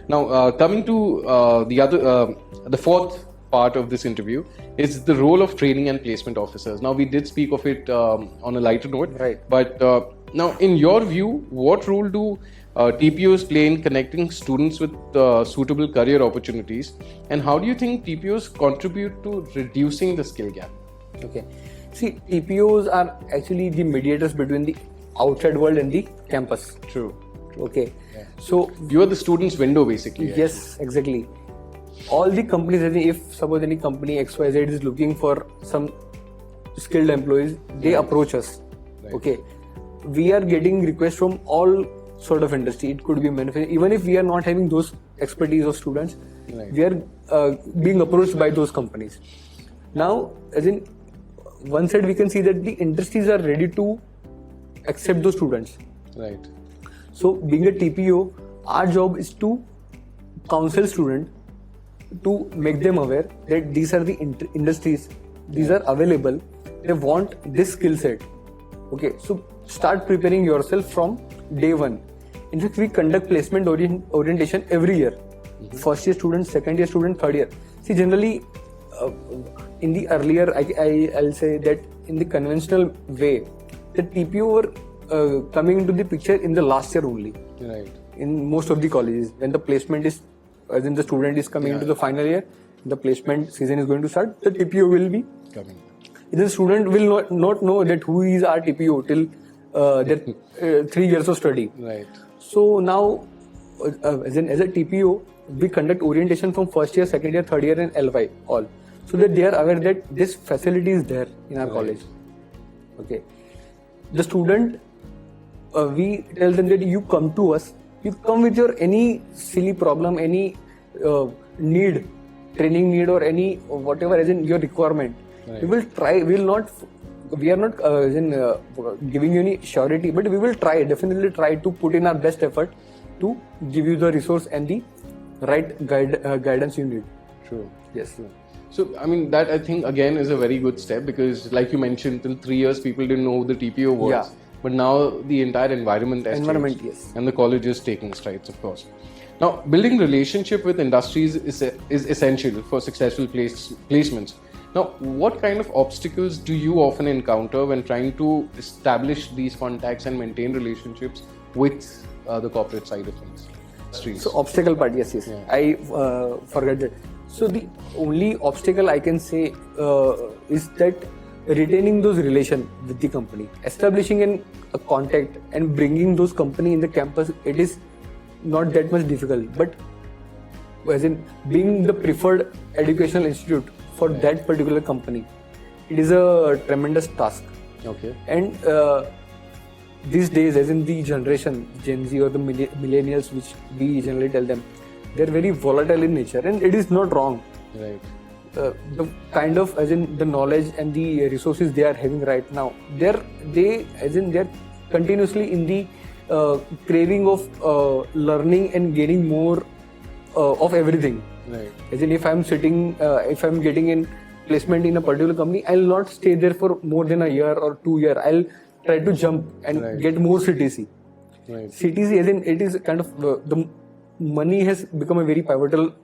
Now, coming to the fourth part of this interview is the role of training and placement officers. Now, we did speak of it on a lighter note, Right. But now, in your view, what role do TPOs play in connecting students with suitable career opportunities, and how do you think TPOs contribute to reducing the skill gap? Okay. See, TPOs are actually the mediators between the outside world and the campus. True. Okay. So You are the student's window, basically. yes, exactly. All the companies, if suppose any company XYZ is looking for some skilled employees, they approach us. Right. Okay. We are getting requests from all sort of industry. It could be manufacturing. Even if we are not having those expertise of students, Right. we are being approached by those companies. Now, as in one side, we can see that the industries are ready to accept those students. Right. So, being a TPO, our job is to counsel student to make them aware that these are the industries, these are available, they want this skill set. Okay, so start preparing yourself from day one. In fact, we conduct placement orientation every year. First year student, second year student, third year. See, generally, in the earlier, I'll say that in the conventional way, the TPO were coming into the picture in the last year only. Right. In most of the colleges, when the placement is, as in the student is coming into the final year, the placement season is going to start, the TPO will be Coming. the student will not know that who is our TPO till their 3 years of study. Right. So now, as a TPO, we conduct orientation from first year, second year, third year, and LY all, so that they are aware that this facility is there in our college. Okay, the student, we tell them that you come to us, you come with your any silly problem, any need, training need, or any whatever as in your requirement. Right. We will try. We are not giving you any surety, but we will definitely try to put in our best effort to give you the resource and the right guidance you need. True. Yes. So, I mean, that I think again is a very good step, because, like you mentioned, till 3 years people didn't know who the TPO was. Yeah. But now the entire environment has changed. Yes. And the college is taking strides, of course. Now, building relationship with industries is essential for successful placements. Now, what kind of obstacles do you often encounter when trying to establish these contacts and maintain relationships with the corporate side of things? Industries. So obstacle part, yes. Yeah. I forgot that. So the only obstacle I can say is that retaining those relation with the company, establishing a contact and bringing those company in the campus, it is not that much difficult. But as in being the preferred educational institute for that particular company, it is a tremendous task. Okay. And these days, as in the generation, Gen Z or the millennials, which we generally tell them, they're very volatile in nature, and it is not wrong. Right. The kind of, as in the knowledge and the resources they are having right now, they're continuously in the craving of learning and gaining more of everything. Right. As in, if I'm getting in placement in a particular company, I'll not stay there for more than a year or 2 years. I'll try to jump and get more CTC. Right. CTC, as in, it is kind of the money has become a very pivotal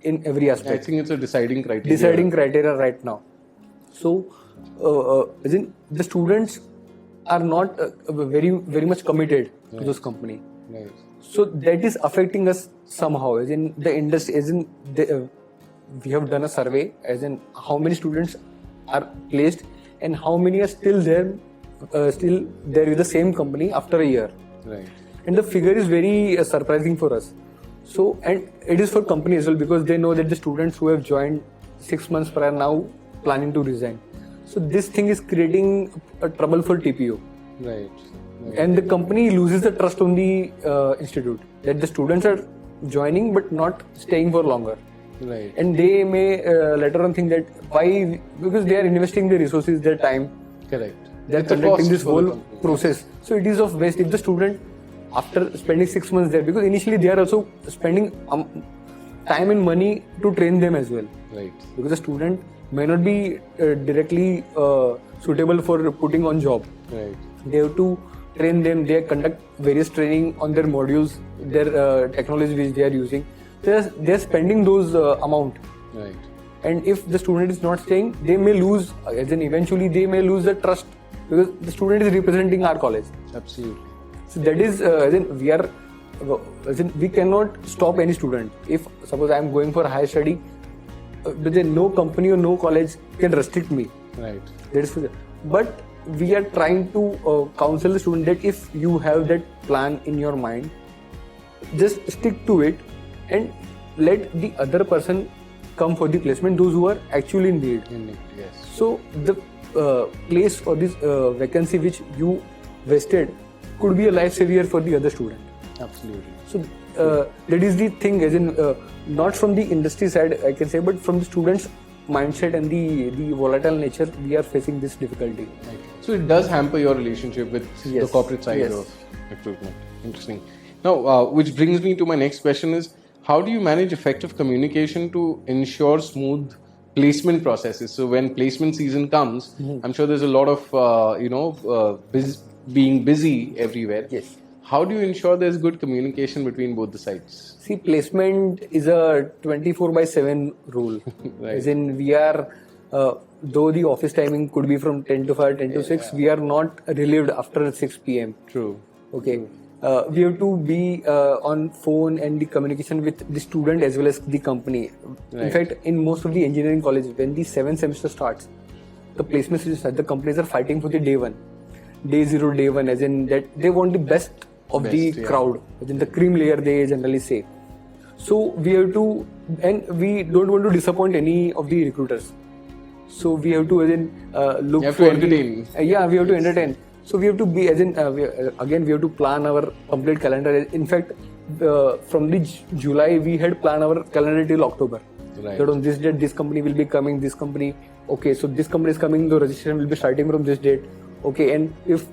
in every I aspect. think it's a deciding criteria. Deciding criteria right now. So, as in, the students are not very much committed to this company. Right. So that is affecting us somehow. As in the industry, as in we have done a survey, as in how many students are placed and how many are still there with the same company after a year. Right. And the figure is very surprising for us. So, and it is for company as well, because they know that the students who have joined 6 months prior now planning to resign. So this thing is creating a trouble for TPO. Right. And the company loses the trust on the institute, that the students are joining but not staying for longer. Right. And they may later on think that why, because they are investing their resources, their time, Correct. they are It's a conducting cost this for the whole company. process. So it is of waste if the student, after spending 6 months there, because initially they are also spending time and money to train them as well. Right. Because the student may not be directly suitable for putting on job. Right. They have to train them. They conduct various training on their modules, their technology which they are using. they're spending those amount. Right. And if the student is not staying, they may lose, then eventually they may lose the trust because the student is representing our college. Absolutely. So that is, then we are, then we cannot stop any student. If suppose I am going for higher study, then no company or no college can restrict me. Right. That is, but we are trying to counsel the student that if you have that plan in your mind, just stick to it and let the other person come for the placement, those who are actually in need. Indeed. Yes. So the place or this vacancy which you wasted could be a life savior for the other student. Absolutely. So that is the thing, as in not from the industry side I can say, but from the students' mindset and the volatile nature, we are facing this difficulty. Right. So it does hamper your relationship with the Yes. corporate side Yes. of recruitment. Interesting. Now, which brings me to my next question is, how do you manage effective communication to ensure smooth placement processes? So when placement season comes, I'm sure there's a lot of, being busy everywhere. Yes. How do you ensure there's good communication between both the sides? See, placement is a 24/7 rule. Right. As in, we are, though the office timing could be from 10 to 5, 10 to 6, we are not relieved after 6 p.m. True. Okay. We have to be on phone and the communication with the student as well as the company. Right. In fact, in most of the engineering colleges, when the 7th semester starts, the placements is the companies are fighting for the day 1. Day 0, day 1, as in that they want the best of the Best, yeah. crowd, as in the cream layer, they generally say. So we have to, and we don't want to disappoint any of the recruiters. So we have to, as in, look You have for to entertain. yeah, we have to entertain. So we have to be, as in, again, we have to plan our complete calendar. In fact, from the July, we had planned our calendar till October. Right. That on this date, this company will be coming, this company, okay, so this company is coming, the registration will be starting from this date. Okay, and if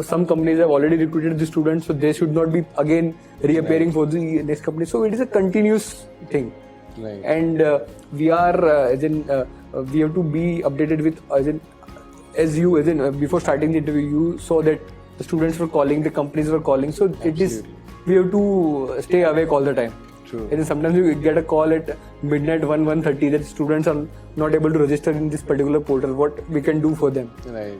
some companies have already recruited the students, so they should not be again reappearing for the next company. So it is a continuous thing. Right. And we are, as in, we have to be updated with, as in, before starting the interview, you saw that the students were calling, the companies were calling. So it is, we have to stay awake all the time. True. And then sometimes you get a call at midnight, 1:30 that students are not able to register in this particular portal. What we can do for them? Right.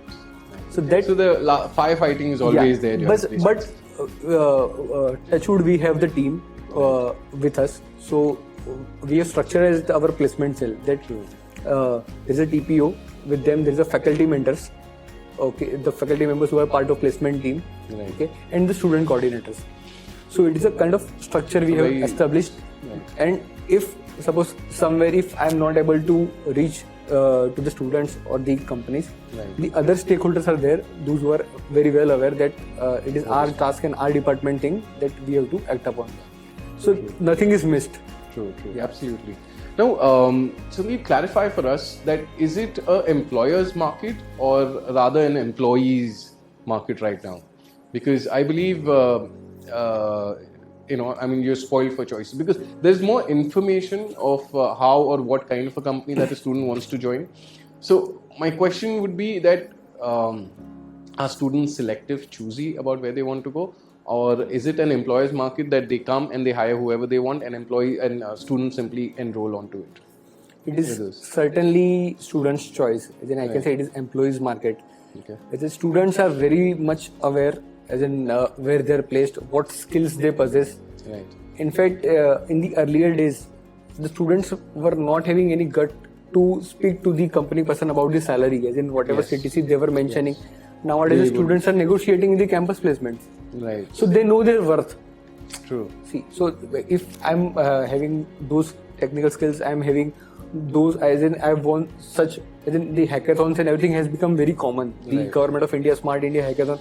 So that, So the firefighting is always there. during but placements. touchwood, we have the team with us. So we have structured as our placement cell. That there's a TPO. With them, there's a faculty mentors. Okay, the faculty members who are part of placement team. Right. Okay, and the student coordinators. So it is a kind of structure we have very- established. Right. And if suppose somewhere if I'm not able to reach to the students or the companies, Right. the other stakeholders are there, those who are very well aware that it is our task and our department thing that we have to act upon. So nothing is missed. True. Yeah. Absolutely. Now, so can you clarify for us that is it a employer's market or rather an employee's market right now? Because I believe, you're spoiled for choices because there's more information of how or what kind of a company that a student wants to join. So my question would be that are students selective, choosy about where they want to go? Or is it an employer's market that they come and they hire whoever they want and students simply enroll onto it? It is It is. certainly students' choice. Then I can say it is employees' market. Okay. As in students are very much aware, as in where they are placed, what skills they possess. Right. In fact, in the earlier days, the students were not having any gut to speak to the company person about the salary, as in whatever Yes. CTC they were mentioning. Nowadays, the students are negotiating in the campus placements, Right. so they know their worth. True. See, so if I'm having those technical skills, I'm having those, as in I've won such, as in the hackathons and everything has become very common. The Right. Government of India Smart India Hackathon,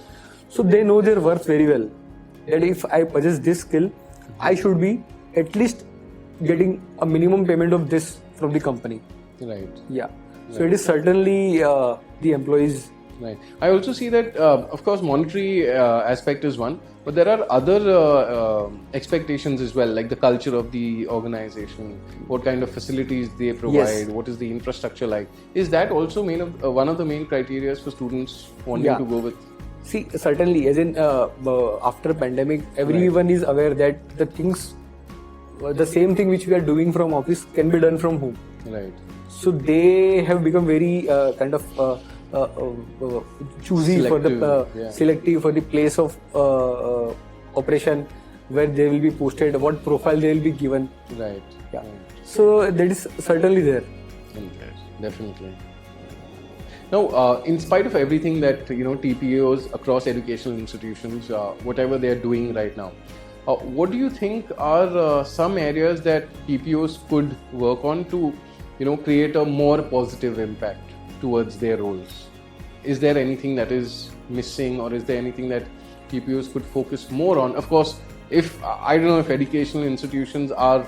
so they know their worth very well. That if I possess this skill, I should be at least getting a minimum payment of this from the company. Right. Yeah. So it is certainly the employees. Right. I also see that, of course, monetary aspect is one, but there are other expectations as well, like the culture of the organization, what kind of facilities they provide, what is the infrastructure like. Is that also one of the main criteria for students wanting to go with? See, certainly, as in after pandemic, everyone is aware that the things the same thing which we are doing from office can be done from home. Right. So they have become very kind of choosy for the selective for the place of operation where they will be posted, what profile they will be given. Right. Yeah. Right. So that is certainly there. Definitely. Now, in spite of everything that TPOs across educational institutions, whatever they are doing right now, what do you think are some areas that TPOs could work on to, create a more positive impact towards their roles? Is there anything that is missing, or is there anything that TPOs could focus more on? Of course, if I don't know if educational institutions are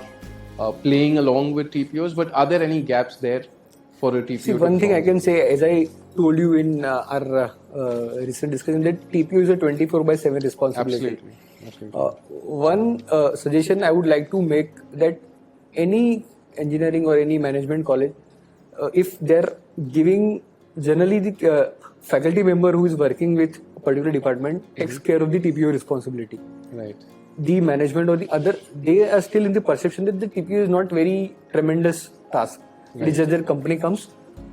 playing along with TPOs, but are there any gaps there for a TPO? See, one thing I can say, as I told you in our recent discussion, that TPO is a 24/7 responsibility. Absolutely. One suggestion I would like to make, that any engineering or any management college, if they're giving, generally the faculty member who is working with a particular department takes care of the TPO responsibility. Right. The management or the other, they are still in the perception that the TPO is not very tremendous task. It is just their company comes,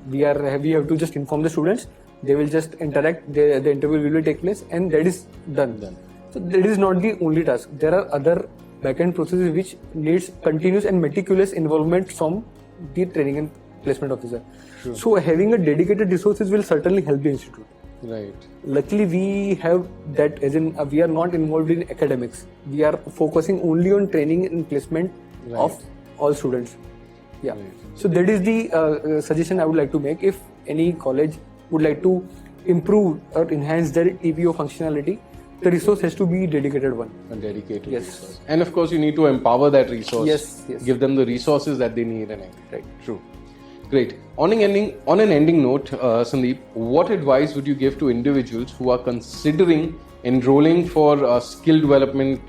we have to just inform the students, they will just interact, the interview will take place, and that is done. So that is not the only task. There are other back-end processes which needs continuous and meticulous involvement from the training and placement officer. Sure. So having a dedicated resources will certainly help the institute. Right. Luckily, we have that, as in we are not involved in academics. We are focusing only on training and placement of all students. Yeah. Right. So that is the suggestion I would like to make. If any college would like to improve or enhance their TPO functionality, the resource has to be dedicated one. A dedicated Yes. resource. And of course, you need to empower that resource. Yes. Give them the resources that they need. And Right. True. Great. On an ending note, Sandeep, what advice would you give to individuals who are considering enrolling for skill development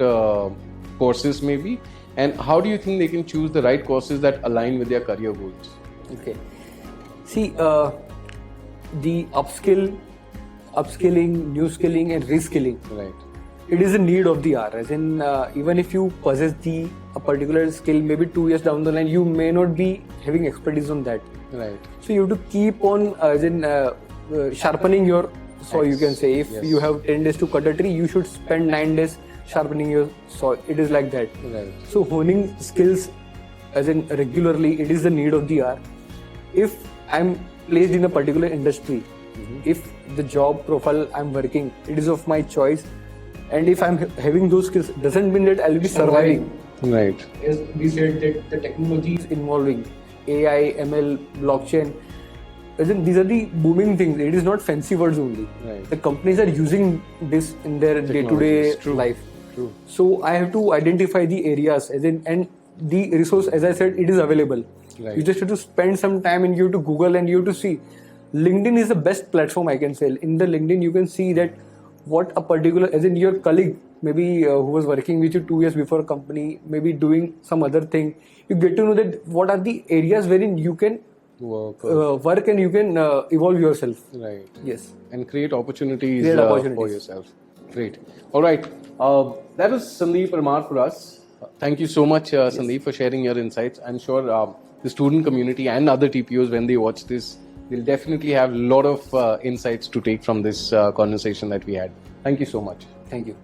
courses, maybe? And how do you think they can choose the right courses that align with their career goals? Okay. See, the upskilling, new skilling, and reskilling. Right. It is a need of the hour. As in, even if you possess a particular skill, maybe 2 years down the line, you may not be having expertise on that. Right. So you have to keep on, sharpening your saw. You can say, if you have 10 days to cut a tree, you should spend 9 days sharpening your saw. It is like that. Right. So honing skills, as in regularly, it is the need of the hour. If I'm placed in a particular industry, if the job profile I'm working, it is of my choice, and if I'm having those skills, doesn't mean that I'll be surviving. Right. As we said, that the technology is involving AI, ML, blockchain. As in, these are the booming things. It is not fancy words only. Right. The companies are using this in their day-to-day life. True. So I have to identify the areas, as in, and the resource, as I said, it is available. Right. You just have to spend some time and you have to Google and you have to see. LinkedIn is the best platform, I can say. In the LinkedIn, you can see that what a particular, as in your colleague, maybe who was working with you 2 years before a company, maybe doing some other thing. You get to know that what are the areas wherein you can work and you can evolve yourself. Right. Yes. And create opportunities, Create for yourself. Great. All right. That was Sandeep Parmar for us. Thank you so much, Sandeep, for sharing your insights. I'm sure the student community and other TPOs, when they watch this, will definitely have a lot of insights to take from this conversation that we had. Thank you so much. Thank you.